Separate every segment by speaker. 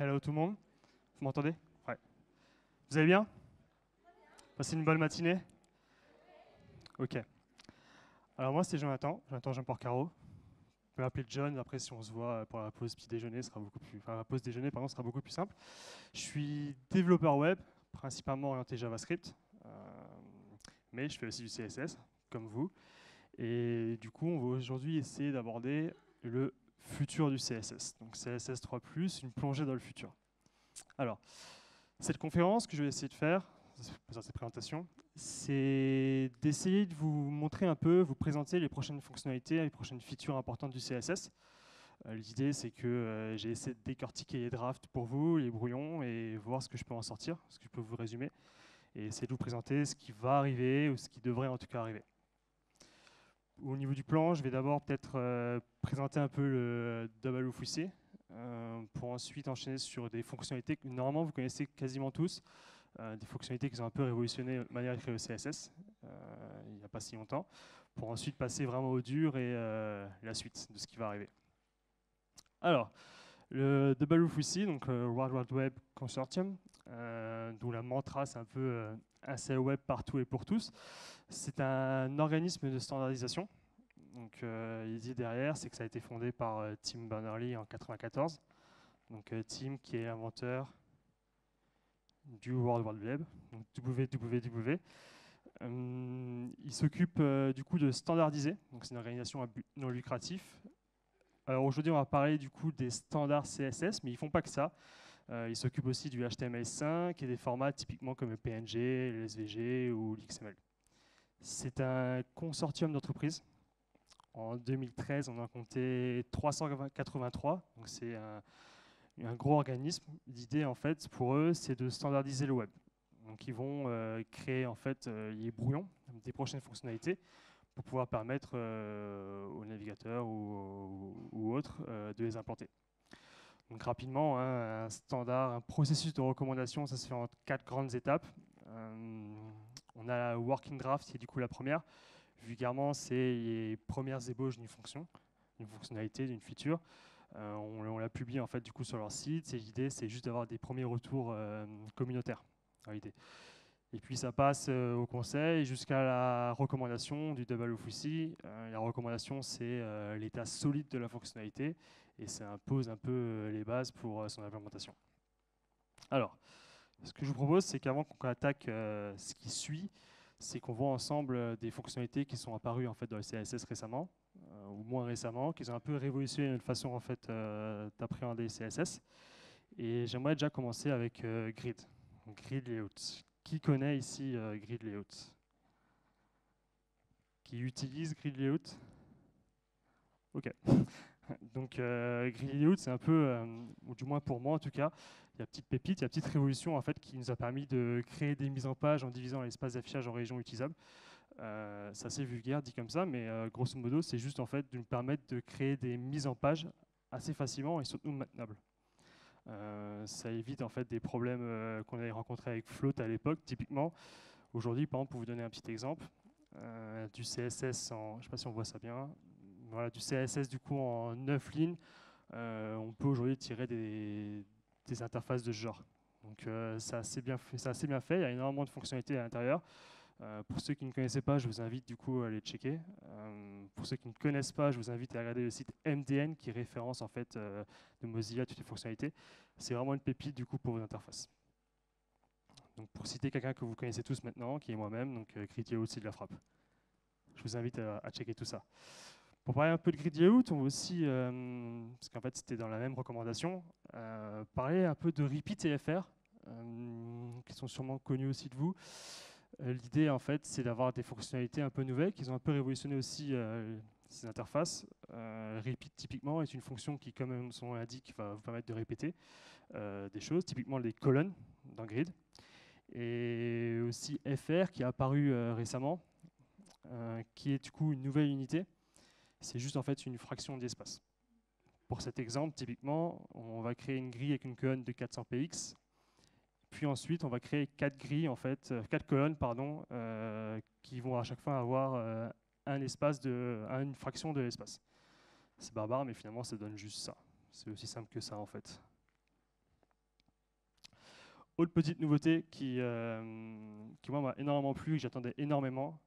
Speaker 1: Hello tout le monde. Vous m'entendez? Ouais. Vous allez bien? Passez une bonne matinée? Ok. Alors moi c'est Jonathan Jean Porcaro. Vous pouvez m'appeler John, après si on se voit pour la pause petit déjeuner, sera beaucoup plus, enfin, la pause déjeuner pardon, sera beaucoup plus simple. Je suis développeur web, principalement orienté JavaScript, mais je fais aussi du CSS, comme vous. Et du coup, on va aujourd'hui essayer d'aborder le futur du CSS. Donc CSS 3+, une plongée dans le futur. Alors, cette conférence que je vais essayer de faire, dans cette présentation, c'est d'essayer de vous montrer un peu, vous présenter les prochaines fonctionnalités, les prochaines features importantes du CSS. L'idée, c'est que j'ai essayé de décortiquer les drafts pour vous, les brouillons, et voir ce que je peux en sortir, ce que je peux vous résumer, et essayer de vous présenter ce qui va arriver, ou ce qui devrait en tout cas arriver. Au niveau du plan, je vais d'abord peut-être présenter un peu le WFUC, pour ensuite enchaîner sur des fonctionnalités que normalement vous connaissez quasiment tous, des fonctionnalités qui ont un peu révolutionné la manière de créer le CSS il n'y a pas si longtemps, pour ensuite passer vraiment au dur et la suite de ce qui va arriver. Alors, le WWDC, donc World Wide Web Consortium, dont la mantra c'est un peu un seul web partout et pour tous, c'est un organisme de standardisation. Donc, l'idée derrière, c'est que ça a été fondé par Tim Berners-Lee en 1994. Donc, Tim qui est l'inventeur du World Wide Web, donc WWW. Il s'occupe du coup de standardiser, donc c'est une organisation à but non lucratif. Alors aujourd'hui on va parler du coup des standards CSS, mais ils font pas que ça. Ils s'occupent aussi du HTML5 et des formats typiquement comme le PNG, le SVG ou l'XML. C'est un consortium d'entreprises. En 2013 on en comptait 383, donc c'est un gros organisme. L'idée en fait pour eux c'est de standardiser le web. Donc ils vont créer en fait les brouillons des prochaines fonctionnalités pour pouvoir permettre aux navigateurs ou autres de les implanter. Donc rapidement, hein, un standard, un processus de recommandation, ça se fait en 4 grandes étapes. On a la working draft qui est du coup la première. Vulgairement, c'est les premières ébauches d'une fonction, d'une fonctionnalité, d'une feature. On la publie en fait du coup sur leur site. Et l'idée, c'est juste d'avoir des premiers retours communautaires. L'idée. Et puis ça passe au conseil jusqu'à la recommandation du WFUC. La recommandation, c'est l'état solide de la fonctionnalité et ça impose un peu les bases pour son implémentation. Alors, ce que je vous propose, c'est qu'avant qu'on attaque ce qui suit, c'est qu'on voit ensemble des fonctionnalités qui sont apparues en fait dans le CSS récemment, ou moins récemment, qui ont un peu révolutionné notre façon en fait d'appréhender le CSS. Et j'aimerais déjà commencer avec Grid. Grid Layout. Qui connaît ici Grid Layout? Qui utilise Grid Layout? Ok. Donc Grid Layout, c'est un peu, ou du moins pour moi en tout cas, il y a petite pépite, il y a petite révolution en fait qui nous a permis de créer des mises en page en divisant l'espace d'affichage en régions utilisables. C'est assez vulgaire dit comme ça, mais grosso modo, c'est juste en fait de nous permettre de créer des mises en page assez facilement et surtout maintenables. Ça évite en fait des problèmes qu'on avait rencontrés avec Float à l'époque, typiquement. Aujourd'hui, par exemple, pour vous donner un petit exemple, du CSS en, je ne sais pas si on voit ça bien, voilà, du CSS du coup en 9 lignes, on peut aujourd'hui tirer des interfaces de ce genre. Donc c'est assez bien fait, il y a énormément de fonctionnalités à l'intérieur. Pour ceux qui ne connaissaient pas, je vous invite du coup à les checker. Pour ceux qui ne connaissent pas, je vous invite à regarder le site MDN qui référence en fait de Mozilla toutes les fonctionnalités. C'est vraiment une pépite du coup pour vos interfaces. Donc pour citer quelqu'un que vous connaissez tous maintenant, qui est moi-même, donc Grid Layout, c'est de la frappe. Je vous invite à checker tout ça. Pour parler un peu de Grid Layout, on va aussi, parce qu'en fait c'était dans la même recommandation, parler un peu de Repeat et FR, qui sont sûrement connus aussi de vous. L'idée, en fait, c'est d'avoir des fonctionnalités un peu nouvelles, qui ont un peu révolutionné aussi ces interfaces. Repeat, typiquement, est une fonction qui, comme son nom l'indique, va vous permettre de répéter des choses, typiquement les colonnes dans Grid. Et aussi FR, qui est apparu récemment, qui est du coup une nouvelle unité. C'est juste en fait une fraction d'espace. Pour cet exemple, typiquement, on va créer une grille avec une colonne de 400 px. Puis ensuite, on va créer 4 grilles, en fait, 4 colonnes, pardon, qui vont à chaque fois avoir une fraction de l'espace. C'est barbare, mais finalement, ça donne juste ça. C'est aussi simple que ça, en fait. Autre petite nouveauté qui moi m'a énormément plu, que j'attendais énormément,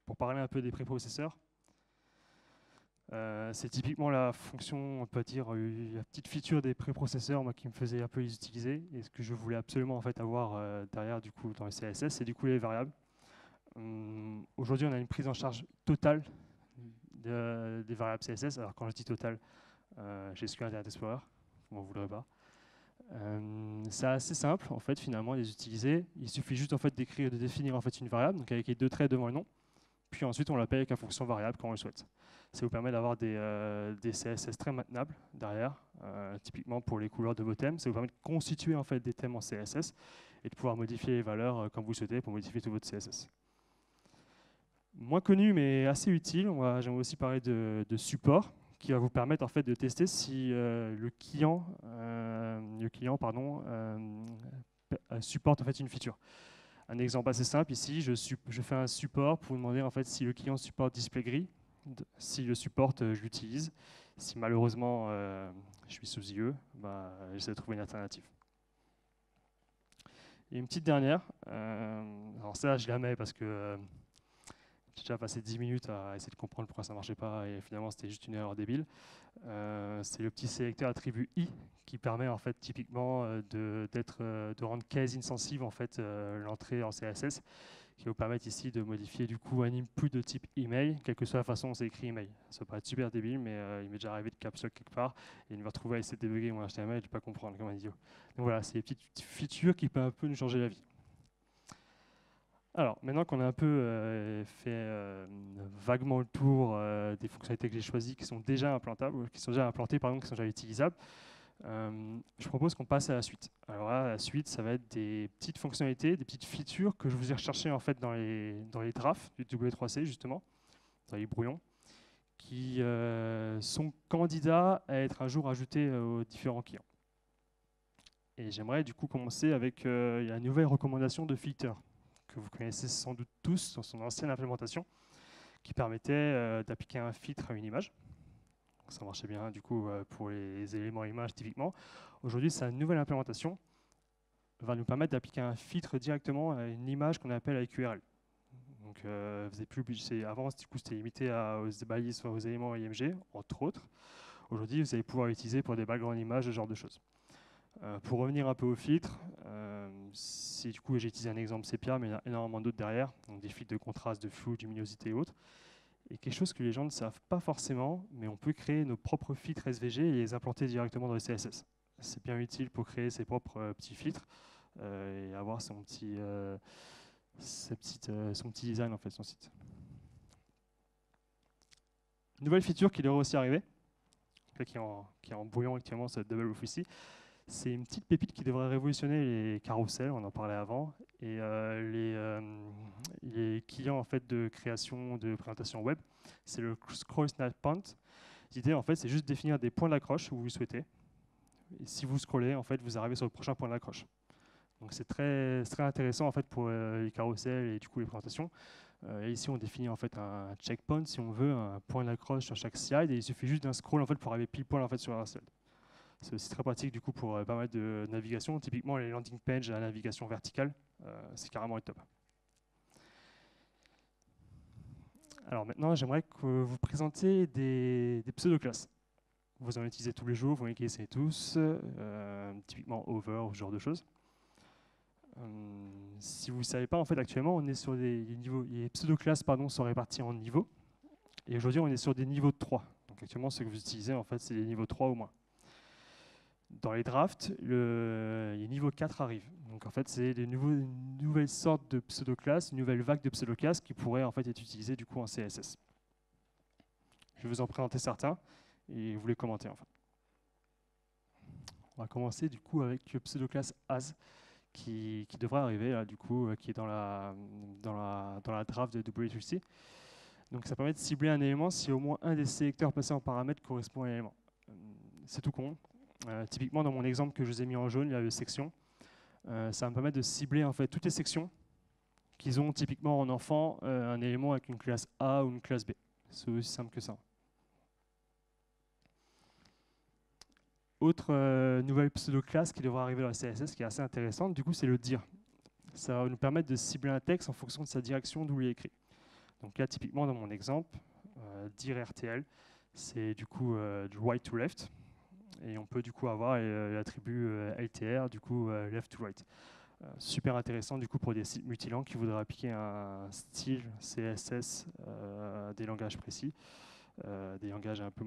Speaker 1: pour parler un peu des préprocesseurs. C'est typiquement la fonction, on peut dire, la petite feature des préprocesseurs, moi, qui me faisait un peu les utiliser, et ce que je voulais absolument en fait avoir derrière du coup dans les CSS, c'est du coup les variables. Aujourd'hui, on a une prise en charge totale des variables CSS. Alors quand je dis totale, j'exclus Internet Explorer, vous m'en voudrez pas. C'est assez simple en fait finalement de les utiliser. Il suffit juste en fait d'écrire, de définir en fait une variable, donc avec les deux traits devant le nom. Puis ensuite on l'appelle avec la fonction variable quand on le souhaite. Ça vous permet d'avoir des CSS très maintenables derrière, typiquement pour les couleurs de vos thèmes. Ça vous permet de constituer en fait des thèmes en CSS et de pouvoir modifier les valeurs comme vous le souhaitez pour modifier tout votre CSS. Moins connu mais assez utile, j'aimerais aussi parler de support, qui va vous permettre en fait de tester si le client supporte en fait une feature. Un exemple assez simple ici, je fais un support pour vous demander en fait si le client supporte display gris. Si le supporte, je l'utilise. Si malheureusement je suis sous IE, j'essaie de trouver une alternative. Et une petite dernière, alors ça je la mets parce que j'ai déjà passé 10 minutes à essayer de comprendre pourquoi ça ne marchait pas et finalement c'était juste une erreur débile. C'est le petit sélecteur attribut i qui permet en fait typiquement de rendre case insensitive en fait l'entrée en CSS, qui va vous permettre ici de modifier du coup un input de type email, quelle que soit la façon dont c'est écrit email. Ça peut être super débile, mais il m'est déjà arrivé de caps lock quelque part et il me retrouver à essayer de débugger mon HTML et de ne pas comprendre comme un idiot. Donc voilà, c'est des petites features qui peuvent un peu nous changer la vie. Alors, maintenant qu'on a un peu fait vaguement le tour des fonctionnalités que j'ai choisies, qui sont déjà implantables, qui sont déjà implantées, pardon, qui sont déjà utilisables, je propose qu'on passe à la suite. Alors là, la suite, ça va être des petites fonctionnalités, des petites features que je vous ai recherchées en fait dans les drafts du W3C justement, dans les brouillons, qui sont candidats à être un jour ajoutés aux différents clients. Et j'aimerais du coup commencer avec la nouvelle recommandation de filter, que vous connaissez sans doute tous dans son ancienne implémentation, qui permettait d'appliquer un filtre à une image. Ça marchait bien du coup pour les éléments images typiquement. Aujourd'hui, sa nouvelle implémentation va nous permettre d'appliquer un filtre directement à une image qu'on appelle avec URL. Donc, vous n'êtes plus obligé. Avant, du coup, c'était limité aux balises, aux éléments IMG, entre autres. Aujourd'hui, vous allez pouvoir l'utiliser pour des background images, ce genre de choses. Pour revenir un peu au filtre, si du coup j'ai utilisé un exemple sépia, mais il y a énormément d'autres derrière, donc des filtres de contraste, de flou, de luminosité et autres. Et quelque chose que les gens ne savent pas forcément, mais on peut créer nos propres filtres SVG et les implanter directement dans le CSS. C'est bien utile pour créer ses propres petits filtres et avoir son petit design en fait, son site. Nouvelle feature qui devrait aussi arriver, qui est en brouillon actuellement, c'est Double Roof ici. C'est une petite pépite qui devrait révolutionner les carousels, on en parlait avant, et les clients en fait, de création de présentation web. C'est le Scroll Snap Point. L'idée, en fait, c'est juste définir des points d'accroche où vous le souhaitez. Et si vous scrollez, en fait, vous arrivez sur le prochain point d'accroche. Donc c'est très intéressant en fait, pour les carousels et du coup les présentations. Et ici, on définit en fait un checkpoint, si on veut, un point d'accroche sur chaque slide, et il suffit juste d'un scroll en fait, pour arriver pile poil en fait, sur un slide. C'est aussi très pratique du coup pour pas mal de navigation. Typiquement, les landing pages à la navigation verticale, c'est carrément le top. Alors maintenant, j'aimerais que vous présentiez des pseudo-classes. Vous en utilisez tous les jours, vous en utilisez tous, typiquement over ou ce genre de choses. Si vous ne savez pas, en fait, actuellement, on est sur des niveaux, les pseudo-classes sont réparties en niveaux. Et aujourd'hui, on est sur des niveaux de 3. Donc actuellement, ce que vous utilisez, en fait, c'est des niveaux 3 ou moins. Dans les drafts, les niveaux 4 arrivent. Donc en fait, c'est une nouvelle sorte de pseudo-classes, une nouvelle vague de pseudo-classes qui pourraient en fait être utilisées du coup en CSS. Je vais vous en présenter certains et vous les commenter en fait. On va commencer du coup avec le pseudo-classe as qui devrait arriver là, du coup, qui est dans la draft de W3C. Donc ça permet de cibler un élément si au moins un des sélecteurs passés en paramètre correspond à l'élément. C'est tout con. Typiquement, dans mon exemple que je vous ai mis en jaune, il y a les sections. Ça va me permettre de cibler en fait toutes les sections qu'ils ont typiquement en enfant un élément avec une classe A ou une classe B. C'est aussi simple que ça. Autre nouvelle pseudo-classe qui devrait arriver dans le CSS qui est assez intéressante, du coup, c'est le dir. Ça va nous permettre de cibler un texte en fonction de sa direction d'où il est écrit. Donc là, typiquement, dans mon exemple, dir RTL, c'est du coup du right to left. Et on peut du coup avoir l'attribut LTR, du coup left to right. Super intéressant du coup pour des sites multilangues qui voudraient appliquer un style CSS des langages précis, des langages un peu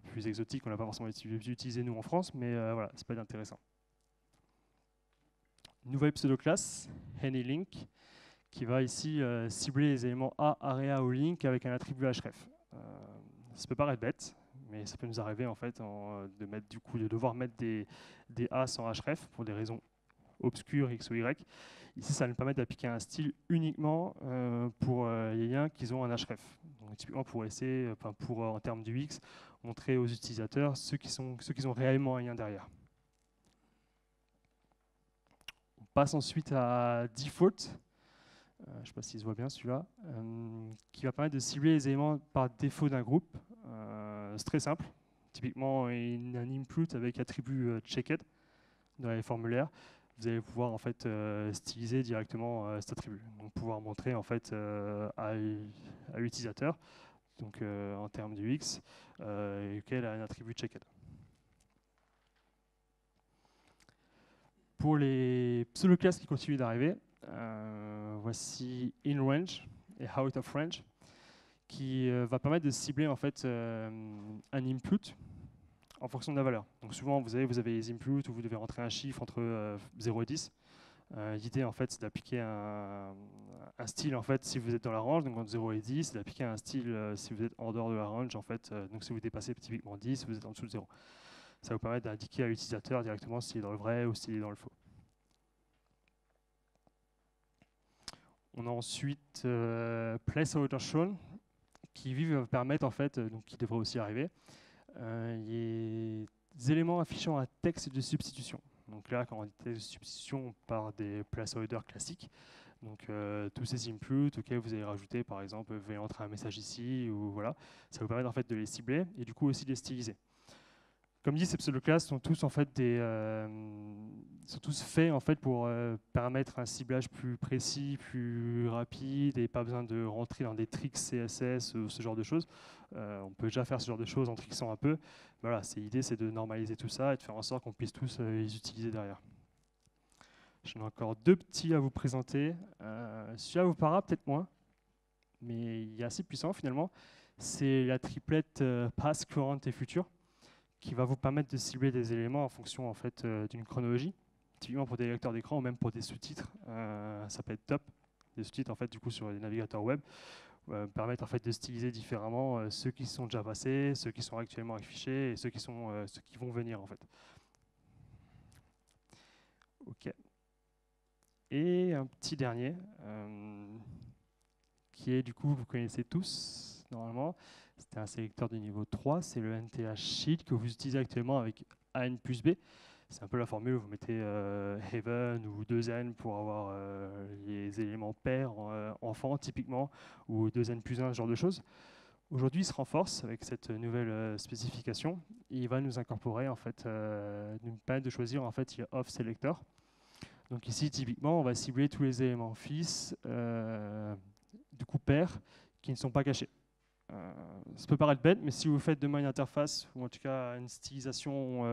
Speaker 1: plus exotiques qu'on n'a pas forcément utilisé nous en France, mais voilà, c'est pas intéressant. Nouvelle pseudo-classe, AnyLink, qui va ici cibler les éléments A, area ou link avec un attribut href. Ça peut paraître bête, mais ça peut nous arriver en fait de devoir mettre des A sans href pour des raisons obscures X ou Y. Ici, ça va nous permettre d'appliquer un style uniquement pour les liens qui ont un href. Donc, typiquement pour essayer, en termes du X, montrer aux utilisateurs ceux qui ont réellement un lien derrière. On passe ensuite à default. Je ne sais pas s'il se voit bien celui-là, qui va permettre de cibler les éléments par défaut d'un groupe. C'est très simple. Typiquement, un input avec attribut checked dans les formulaires, vous allez pouvoir en fait styliser directement cet attribut. Donc pouvoir montrer en fait à l'utilisateur, donc en termes du X, quel a un attribut checked. Pour les pseudo-classes qui continuent d'arriver, voici in range et out of range, qui va permettre de cibler en fait un input en fonction de la valeur. Donc souvent vous avez les inputs où vous devez rentrer un chiffre entre 0 et 10. L'idée en fait c'est d'appliquer un style en fait si vous êtes dans la range, donc entre 0 et 10, c'est d'appliquer un style si vous êtes en dehors de la range en fait, donc si vous dépassez typiquement 10, vous êtes en dessous de 0. Ça vous permet d'indiquer à l'utilisateur directement s'il est dans le vrai ou s'il est dans le faux. On a ensuite placeholder shown, qui va permettre en fait, donc qui devrait aussi arriver, les éléments affichant un texte de substitution. Donc là, quand on dit texte de substitution, on part des placeholders classiques. Donc tous ces inputs auxquels vous allez rajouter, par exemple, vous allez entrer un message ici, ou voilà, ça vous permet en fait de les cibler et du coup aussi de les styliser. Comme dit, ces pseudo-classes sont tous en fait sont tous faits en fait pour permettre un ciblage plus précis, plus rapide et pas besoin de rentrer dans des tricks CSS ou ce genre de choses. On peut déjà faire ce genre de choses en tricksant un peu. Voilà, l'idée c'est de normaliser tout ça et de faire en sorte qu'on puisse tous les utiliser derrière. J'en ai encore deux petits à vous présenter. Celui-là vous parlera peut-être moins, mais il est assez puissant finalement. C'est la triplette past, current et future, qui va vous permettre de cibler des éléments en fonction en fait, d'une chronologie. Typiquement pour des lecteurs d'écran ou même pour des sous-titres, ça peut être top. Des sous-titres en fait, du coup, sur les navigateurs web permettent en fait, de styliser différemment ceux qui sont déjà passés, ceux qui sont actuellement affichés et ceux qui vont venir en fait. Ok. Et un petit dernier, qui est du coup, vous connaissez tous normalement, c'était un sélecteur de niveau 3, c'est le NTH Sheet que vous utilisez actuellement avec AN plus B. C'est un peu la formule où vous mettez Heaven ou 2N pour avoir les éléments pairs enfants typiquement, ou 2N plus 1, ce genre de choses. Aujourd'hui, il se renforce avec cette nouvelle spécification. Il va nous incorporer, en fait, nous permettre de choisir en fait, off selector. Donc ici, typiquement, on va cibler tous les éléments fils, du coup pairs, qui ne sont pas cachés. Ça peut paraître bête, mais si vous faites demain une interface, ou en tout cas une stylisation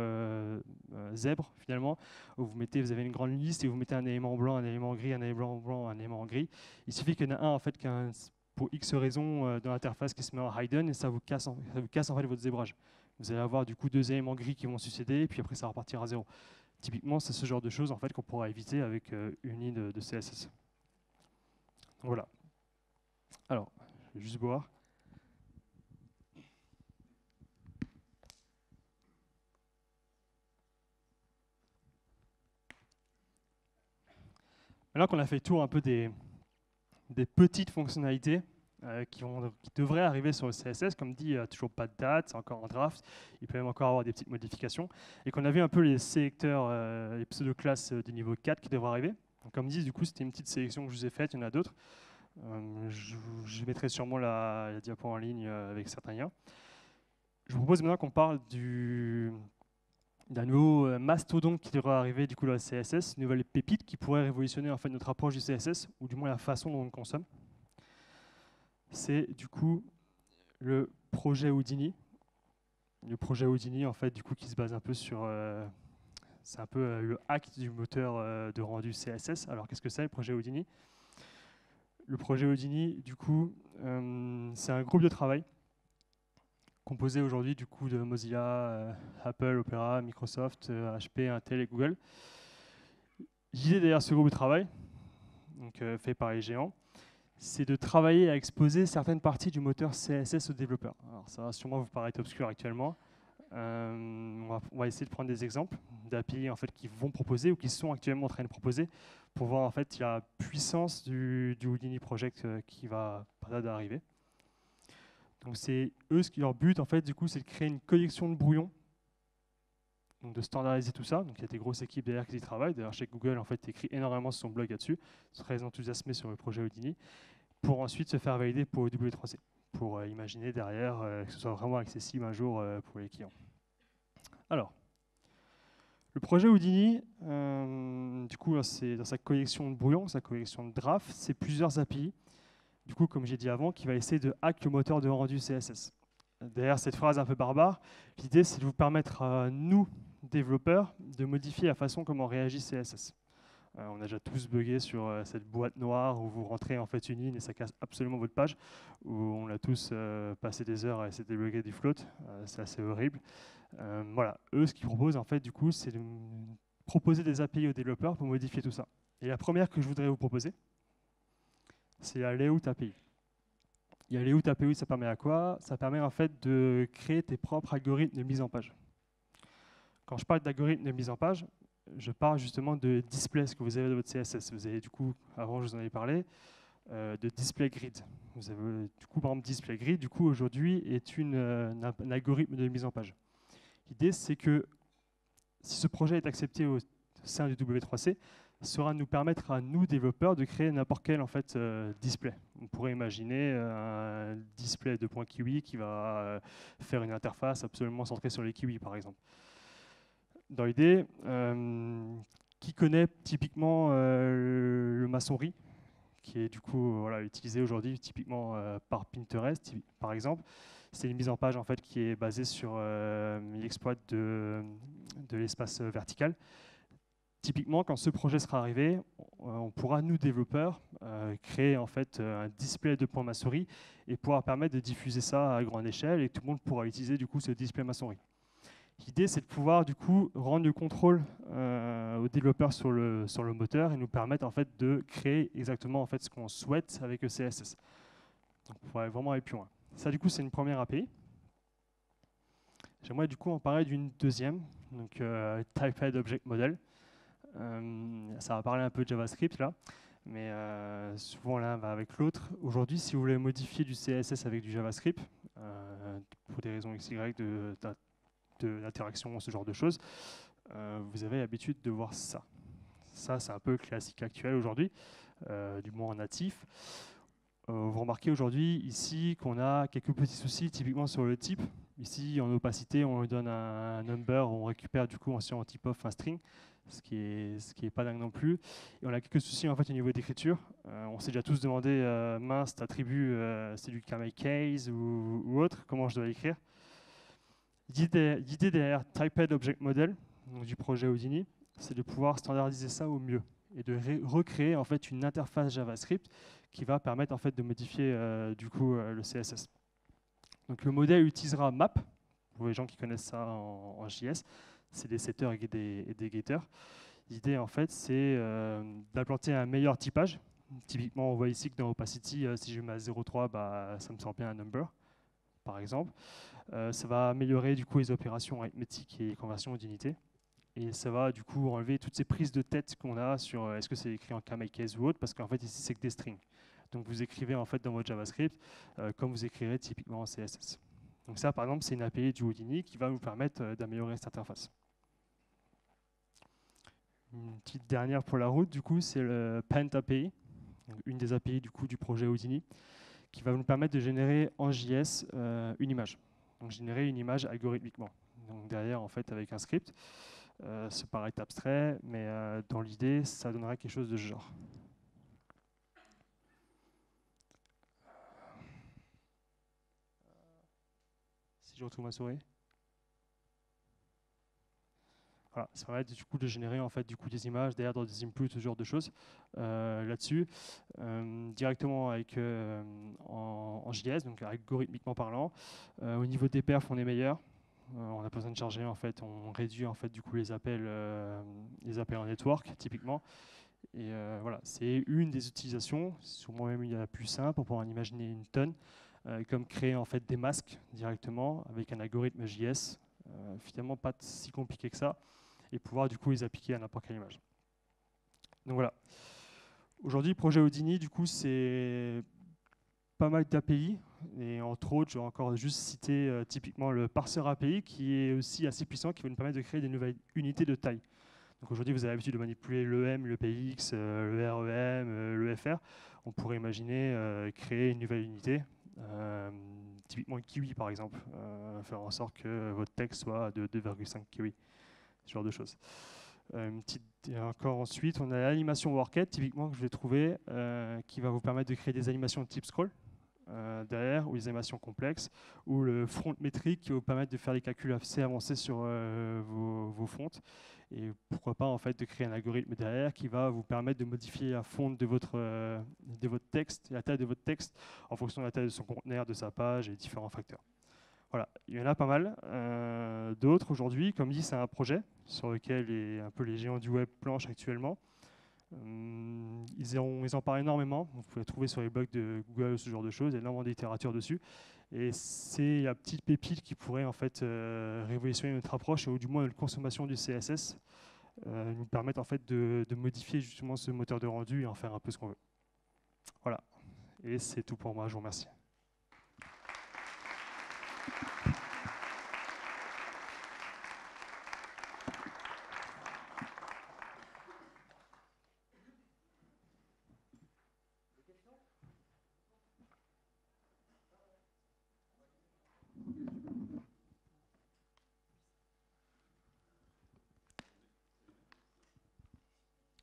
Speaker 1: zèbre, finalement, où vous avez une grande liste et vous mettez un élément blanc, un élément gris, un élément blanc, un élément gris, il suffit qu'il y en ait un, en fait, pour X raisons dans l'interface qui se met en hidden, et ça vous casse en fait votre zébrage. Vous allez avoir du coup deux éléments gris qui vont succéder, et puis après ça va repartir à zéro. Typiquement, c'est ce genre de choses en fait, qu'on pourra éviter avec une ligne de CSS. Voilà. Alors, je vais juste boire. Maintenant qu'on a fait le tour un peu des petites fonctionnalités qui devraient arriver sur le CSS, comme dit, il n'y a toujours pas de date, c'est encore en draft, il peut même encore avoir des petites modifications, et qu'on a vu un peu les sélecteurs, les pseudo-classes du niveau 4 qui devraient arriver. Donc, comme dit, du coup, c'était une petite sélection que je vous ai faite, il y en a d'autres. Je mettrai sûrement la diapo en ligne avec certains liens. Je vous propose maintenant qu'on parle du d'un nouveau mastodonte qui devrait arriver du coup dans le CSS, une nouvelle pépite qui pourrait révolutionner en fait notre approche du CSS, ou du moins la façon dont on le consomme. C'est du coup le projet Houdini. Le projet Houdini, en fait, du coup, qui se base un peu sur... c'est un peu le hack du moteur de rendu CSS. Alors, qu'est-ce que c'est, le projet Houdini? Le projet Houdini, du coup, c'est un groupe de travail composé aujourd'hui, du coup, de Mozilla, Apple, Opera, Microsoft, HP, Intel et Google. L'idée derrière ce groupe de travail, donc, fait par les géants, c'est de travailler à exposer certaines parties du moteur CSS aux développeurs. Alors ça va sûrement vous paraître obscur actuellement. On va essayer de prendre des exemples d'API en fait, qui vont proposer ou qui sont actuellement en train de proposer pour voir en fait la puissance du Houdini Project qui va d'arriver. Donc c'est eux, leur but en fait, du coup, c'est de créer une collection de brouillons, donc de standardiser tout ça. Donc il y a des grosses équipes derrière qui y travaillent. D'ailleurs, chez Google, en fait, écrit énormément sur son blog là-dessus. Ils sont très enthousiasmés sur le projet Houdini, pour ensuite se faire valider pour W3C, pour imaginer derrière que ce soit vraiment accessible un jour pour les clients. Alors, le projet Houdini, du coup, c'est dans sa collection de brouillons, sa collection de drafts, c'est plusieurs API, du coup, comme j'ai dit avant, qui va essayer de hack le moteur de rendu CSS. Derrière cette phrase un peu barbare, l'idée, c'est de vous permettre à nous, développeurs, de modifier la façon comment réagit CSS. On a déjà tous bugué sur cette boîte noire où vous rentrez en fait une ligne et ça casse absolument votre page, où on a tous passé des heures à essayer de débugger du float. C'est assez horrible. Voilà, eux, ce qu'ils proposent en fait, du coup, c'est de proposer des API aux développeurs pour modifier tout ça. Et la première que je voudrais vous proposer, c'est la Layout API. Il y a Layout API, ça permet à quoi? Ça permet en fait de créer tes propres algorithmes de mise en page. Quand je parle d'algorithmes de mise en page, je parle justement de display, ce que vous avez de votre CSS. Vous avez du coup, avant je vous en avais parlé, de display grid. Vous avez du coup, par exemple, display grid, du coup, aujourd'hui, est un algorithme de mise en page. L'idée, c'est que si ce projet est accepté au sein du W3C, ça sera de nous permettre à nous, développeurs, de créer n'importe quel en fait, display. On pourrait imaginer un display de point kiwi qui va faire une interface absolument centrée sur les kiwis, par exemple. Dans l'idée, qui connaît typiquement le maçonnerie, qui est du coup voilà, utilisé aujourd'hui typiquement par Pinterest, par exemple. C'est une mise en page en fait, qui est basée sur l'exploit de l'espace vertical. Typiquement, quand ce projet sera arrivé, on pourra, nous développeurs, créer en fait un display de points maçonnerie et pouvoir permettre de diffuser ça à grande échelle et tout le monde pourra utiliser du coup ce display maçonnerie. L'idée, c'est de pouvoir du coup rendre le contrôle aux développeurs sur le moteur et nous permettre en fait de créer exactement en fait ce qu'on souhaite avec le CSS. Donc, on pourrait vraiment aller plus loin. Ça, du coup, c'est une première API. J'aimerais du coup en parler d'une deuxième, donc Typed Object Model. Ça va parler un peu de JavaScript là, mais souvent l'un va avec l'autre. Aujourd'hui, si vous voulez modifier du CSS avec du JavaScript, pour des raisons XY de l'interaction, ce genre de choses, vous avez l'habitude de voir ça. Ça, c'est un peu le classique actuel aujourd'hui, du moins en natif. Vous remarquez aujourd'hui ici qu'on a quelques petits soucis, typiquement sur le type. Ici, en opacité, on lui donne un number, on récupère du coup en type of un string, ce qui est pas dingue non plus. Et on a quelques soucis en fait au niveau d'écriture. On s'est déjà tous demandé, mince, cet attribut, c'est du camel case ou autre, comment je dois l'écrire. L'idée derrière Typed Object Model, donc du projet Houdini, c'est de pouvoir standardiser ça au mieux et de recréer en fait une interface JavaScript qui va permettre en fait de modifier du coup le CSS. Donc le modèle utilisera map, pour les gens qui connaissent ça en JS, c'est des setters et des getters. L'idée en fait c'est d'implanter un meilleur typage. Typiquement on voit ici que dans opacity, si je mets à 0,3, bah, ça me sort bien un number, par exemple. Ça va améliorer du coup les opérations arithmétiques et conversion d'unités. Et ça va du coup enlever toutes ces prises de tête qu'on a sur est-ce que c'est écrit en camel case ou autre, parce qu'en fait ici c'est que des strings. Donc vous écrivez en fait dans votre JavaScript comme vous écrirez typiquement en CSS. Donc ça par exemple c'est une API du Houdini qui va vous permettre d'améliorer cette interface. Une petite dernière pour la route du coup c'est le Paint API, une des API du coup du projet Houdini, qui va nous permettre de générer en JS une image. Donc générer une image algorithmiquement. donc derrière en fait avec un script. Ça paraît abstrait, mais dans l'idée, ça donnerait quelque chose de ce genre. Si je retrouve ma souris. Voilà, ça permet du coup de générer en fait du coup des images, derrière dans des inputs, ce genre de choses là-dessus, directement avec en JS, donc algorithmiquement parlant. Au niveau des perfs, on est meilleur. On n'a pas besoin de charger en fait, on réduit en fait du coup les appels en network typiquement. Et voilà, c'est une des utilisations. Sûrement même il y a la plus simple pour pouvoir en imaginer une tonne, comme créer en fait des masques directement avec un algorithme JS. Finalement pas si compliqué que ça, et pouvoir du coup les appliquer à n'importe quelle image. Donc voilà. Aujourd'hui, le projet Houdini, du coup, c'est pas mal d'API, et entre autres, je vais encore juste citer typiquement le parseur API, qui est aussi assez puissant, qui va nous permettre de créer des nouvelles unités de taille. Donc aujourd'hui, vous avez l'habitude de manipuler l'EM, le PX, le REM, le FR. On pourrait imaginer créer une nouvelle unité, typiquement une kiwi par exemple, faire en sorte que votre texte soit de 2,5 kiwi, ce genre de choses. Encore ensuite, on a l'animation Worked, typiquement, que je vais trouver, qui va vous permettre de créer des animations de type scroll derrière, ou des animations complexes, ou le front métrique qui va vous permettre de faire des calculs assez avancés sur vos fontes. Et pourquoi pas en fait de créer un algorithme derrière qui va vous permettre de modifier la fonte de votre texte, la taille de votre texte, en fonction de la taille de son conteneur, de sa page et différents facteurs. Voilà, il y en a pas mal. D'autres aujourd'hui, comme dit, c'est un projet sur lequel un peu les géants du web planchent actuellement. Ils en parlent énormément. Vous pouvez trouver sur les blogs de Google ce genre de choses. Il y a énormément de littérature dessus. Et c'est la petite pépite qui pourrait en fait révolutionner notre approche, ou du moins notre consommation du CSS, nous permettre en fait de modifier justement ce moteur de rendu et en faire un peu ce qu'on veut. Voilà. Et c'est tout pour moi. Je vous remercie.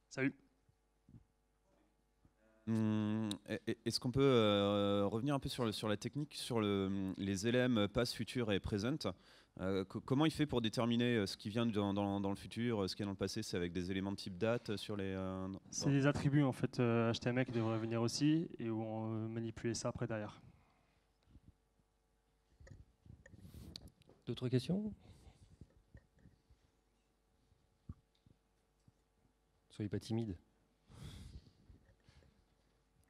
Speaker 1: Salut.
Speaker 2: Est-ce qu'on peut revenir un peu sur la technique, sur les LM past, future et present? Comment il fait pour déterminer ce qui vient dans le futur, ce qui est dans le passé? C'est avec des éléments de type date sur les...
Speaker 1: C'est des attributs en fait HTML qui devraient venir aussi, et où on manipuler ça après derrière.
Speaker 3: D'autres questions? Soyez pas timide.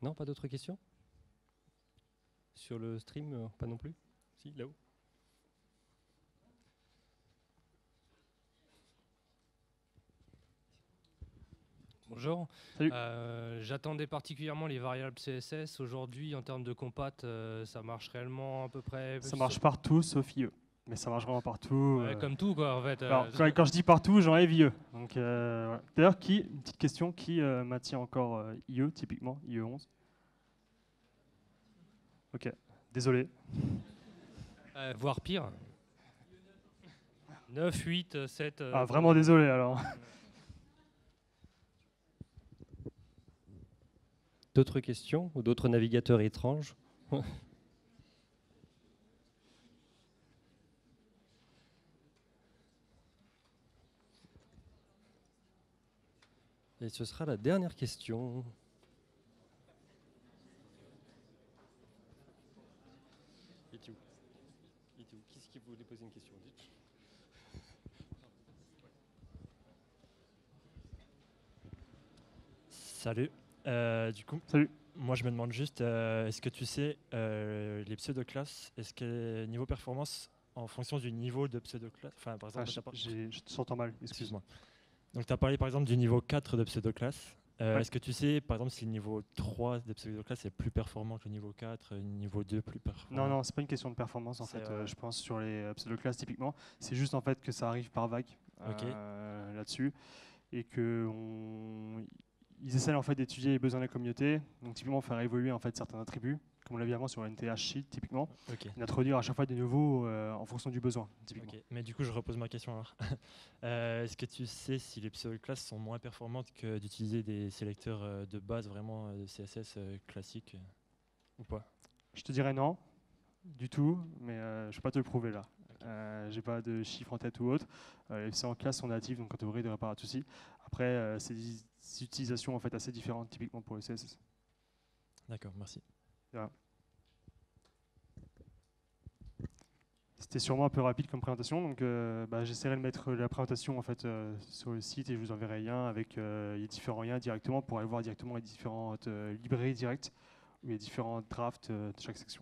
Speaker 3: Non, pas d'autres questions? Sur le stream, pas non plus? Si, là-haut.
Speaker 4: Bonjour. J'attendais particulièrement les variables CSS. Aujourd'hui, en termes de compat, ça marche réellement à peu près?
Speaker 1: Ça marche partout sauf IE. Mais ça marche vraiment partout.
Speaker 4: Ouais, comme tout, quoi, en fait.
Speaker 1: Alors, quand je dis partout, j'enlève IE. Donc, voilà. D'ailleurs, une petite question, qui maintient encore IE, typiquement, IE 11? Ok, désolé.
Speaker 4: Voire pire. 9, 8, 7...
Speaker 1: Ah, vraiment désolé, alors.
Speaker 3: D'autres questions ou d'autres navigateurs étranges? Et ce sera la dernière question. Qui est-ce qui voulait poser une question?
Speaker 5: Salut. Du coup,
Speaker 1: Salut.
Speaker 5: Moi je me demande juste, est-ce que tu sais, les pseudo-classes, est-ce que niveau performance, en fonction du niveau de pseudo-classe, enfin par exemple...
Speaker 1: Je te sens mal, excuse-moi.
Speaker 5: Donc tu as parlé par exemple du niveau 4 de pseudo-classe.
Speaker 1: Ouais.
Speaker 5: Est-ce que tu sais, par exemple, si le niveau 3 de pseudo-classe est plus performant que le niveau 4, le niveau 2 plus performant?
Speaker 1: Non, c'est pas une question de performance en fait, je pense, sur les pseudo-classes typiquement. C'est juste en fait que ça arrive par vague là-dessus, et que ils essaient en fait d'étudier les besoins de la communauté, donc typiquement faire évoluer en fait certains attributs, comme on l'a vu avant sur NTH Sheet typiquement,
Speaker 5: Ok.
Speaker 1: et d'introduire à chaque fois des nouveaux en fonction du besoin typiquement.
Speaker 5: Ok. Mais du coup, je repose ma question alors. Est-ce que tu sais si les pseudo-classes sont moins performantes que d'utiliser des sélecteurs de base vraiment de CSS classiques ou pas?
Speaker 1: Je te dirais non, du tout, mais je ne vais pas te le prouver là. J'ai pas de chiffres en tête ou autre. Les FC en classe sont natives, donc en théorie, il ne devrait pas y avoir de souci. Après, c'est des utilisations en fait assez différentes typiquement pour le CSS.
Speaker 5: D'accord, merci.
Speaker 1: Voilà. C'était sûrement un peu rapide comme présentation, donc j'essaierai de mettre la présentation en fait sur le site et je vous enverrai un lien avec les différents liens directement pour aller voir directement les différentes librairies directes ou les différents drafts de chaque section.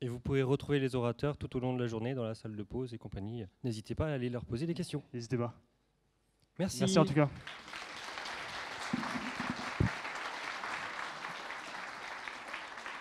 Speaker 3: Et vous pouvez retrouver les orateurs tout au long de la journée dans la salle de pause et compagnie. N'hésitez pas à aller leur poser des questions.
Speaker 1: N'hésitez pas.
Speaker 3: Merci.
Speaker 1: Merci en tout cas.